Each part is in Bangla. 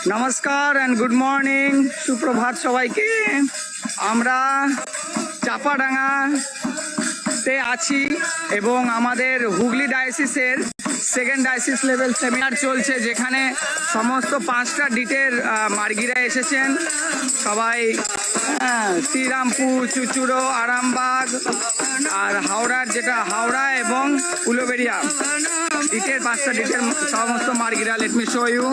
নমস্কার অ্যান্ড গুড মর্নিং, সুপ্রভাত সবাইকে। আমরা চাপাডাঙ্গাতে আছি এবং আমাদের হুগলি ডায়াসিসের সেকেন্ড ডায়াসিস লেভেল সেমিনার চলছে, যেখানে সমস্ত 5টা ডিটের মার্গিরা এসেছেন। সবাই শ্রীরামপুর, চুচুড়ো, আরামবাগ আর হাওড়ার, যেটা হাওড়া এবং উলুবেড়িয়া ডিটের 5টা ডিটের সমস্ত মার্গিরা। Let me show you.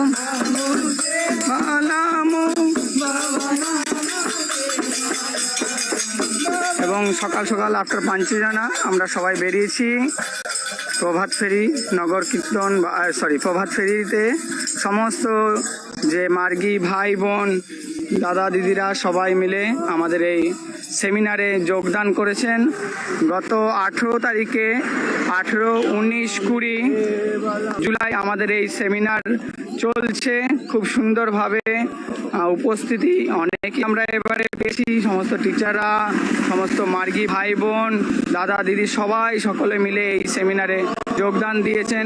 এবং সকাল সকাল আফটার পাঞ্চিজানা আমরা সবাই বেরিয়েছি প্রভাত ফেরি, নগর কীর্তন, প্রভাত ফেরিতে সমস্ত যে মার্গি ভাই বোন দাদা দিদিরা সবাই মিলে আমাদের এই সেমিনারে যোগদান করেছেন। গত 18 তারিখে 18, 19, 20 জুলাই আমাদের এই সেমিনার চলছে খুব সুন্দরভাবে। উপস্থিতি অনেকেই আমরা এবারে পেয়েছি, সমস্ত টিচাররা, সমস্ত মার্গি ভাই বোন দাদা দিদি সবাই সকলে মিলে এই সেমিনারে যোগদান দিয়েছেন।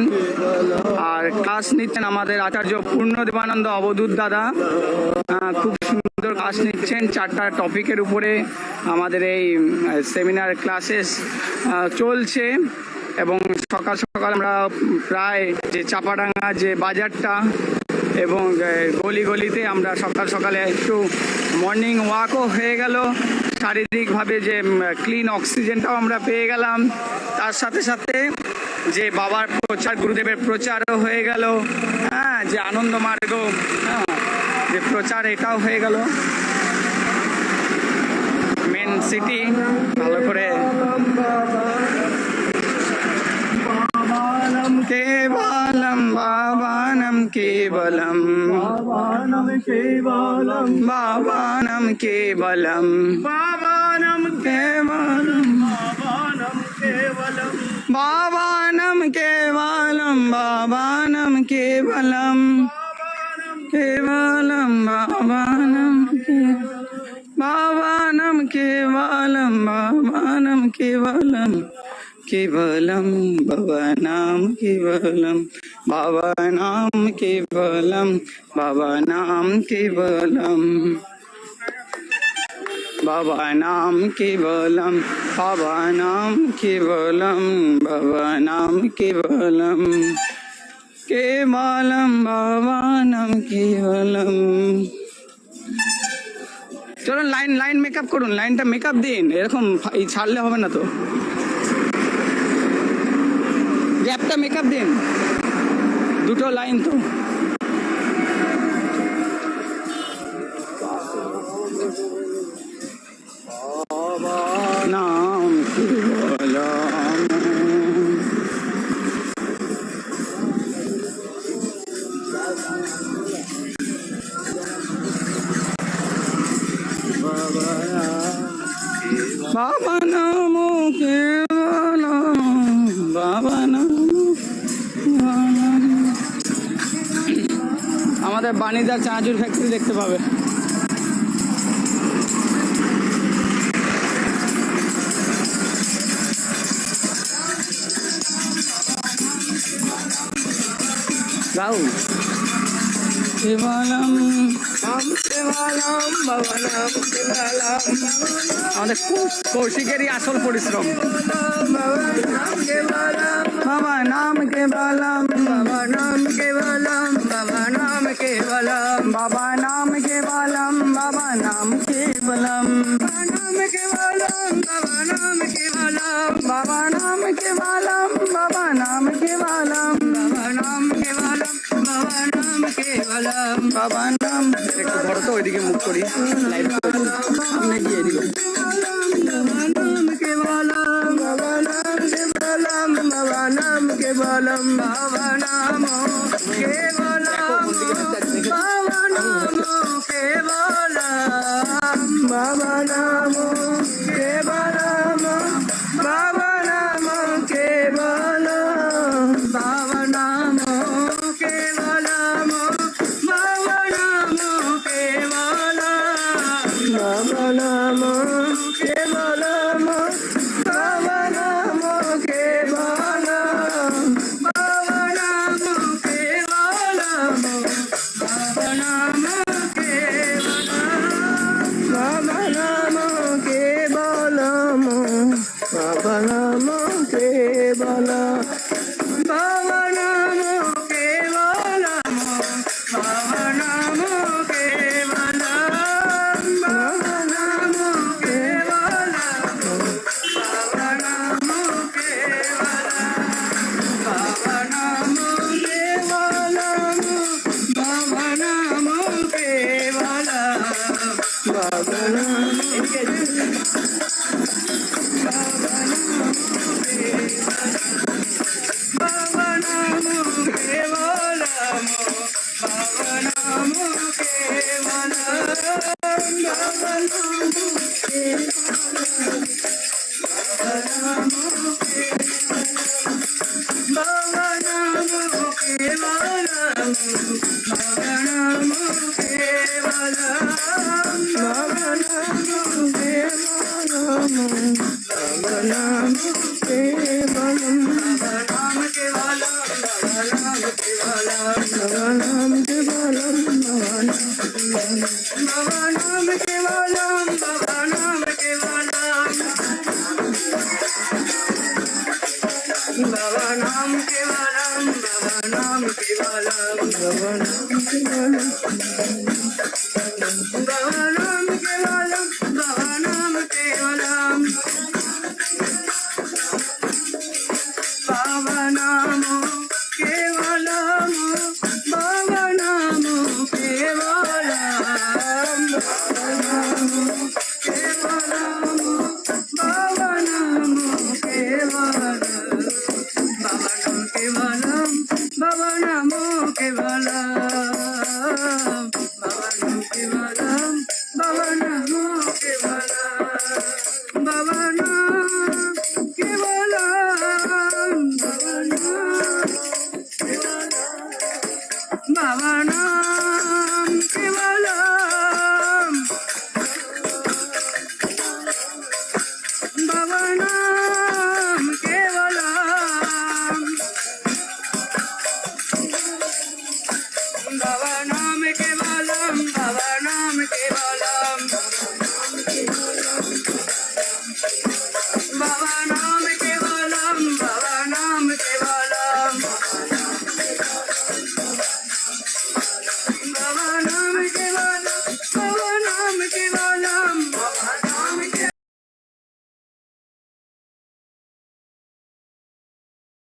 আর ক্লাস নিচ্ছেন আমাদের আচার্য পূর্ণদেবানন্দ অবধূত দাদা, খুব সুন্দর ক্লাস নিচ্ছেন। 4টা টপিকের উপরে আমাদের এই সেমিনার ক্লাসেস চলছে। এবং সকাল সকাল আমরা প্রায় যে চাপাডাঙ্গা যে বাজারটা এবং গলি গলিতে আমরা সকাল সকালে একটু মর্নিং ওয়াকও হয়ে গেল, শারীরিকভাবে যে ক্লিন অক্সিজেনটাও আমরা পেয়ে গেলাম। তার সাথে সাথে যে বাবার প্রচার, গুরুদেবের প্রচারও হয়ে গেল, যে আনন্দ মার্গ যে প্রচার, এটাও হয়ে গেল। মেন সিটি ভালো করে কেবলম বাবানম কেবলম, বাবানম কেবলম, বাবানম কেবলম, বাবানম কেবলম, বাবানম কেবলম, বাবানম কেবলম, কেবলম বাবানম বাবানম কেবলম, বাবানম কেবলম, केवलम बाबा नाम केवलम, बाबा नाम केवलम, बाबा नाम केवलम, बाबा नाम केवलम, बाबा नाम केवलम, बाबा नाम केवलम, केवलम बाबा नाम केवलम। চলুন লাইন মেকআপ করুন, লাইনটা মেকআপ দিন, এরকম ছাড়লে হবে না তো, গ্যাপটা মেকআপ দিন, দুটো লাইন তো। নাম বাবা নাম কেবলম, বাবা নাম। আমাদের বাণীদার চাঁচুর ফ্যাক্টরি দেখতে পাবে। রাহুল কেবলম কেবলম, বাবা নাম কেবলম, আমাদের কৌশিকেরই আসল পরিশ্রম। বাবা নাম কেবলম, বাবা নাম কেবলম, বাবা নাম কেবলম, বাবা নাম কেবলম, বাবা নাম কেবলম, নাম কেবলম, বাবা নাম কেবলম, বাবা নাম কেবলম, বাবা নাম কেবলম, বাবা নাম কেবলম, বাবা নাম কেবলম, বাবা নাম। একটু ধরো তো, ওইদিকে মুখ করি, লাইভ সামনে গিয়ে দিল। বাবা নাম কেবলম, বাবা নাম কেবলম, বাবা নাম কেবলম, বাবা নাম কেবলম, বাবা নাম কেবলম, বাবা নাম কেবলম, বাবা নাম কেবলম, বাবা নাম কেবলম, বাবা নাম কেবলম, বাবা নাম কেবলম, বাবা নাম কেবলম, বাবা নাম কেবলম, বাবা নাম Bhavana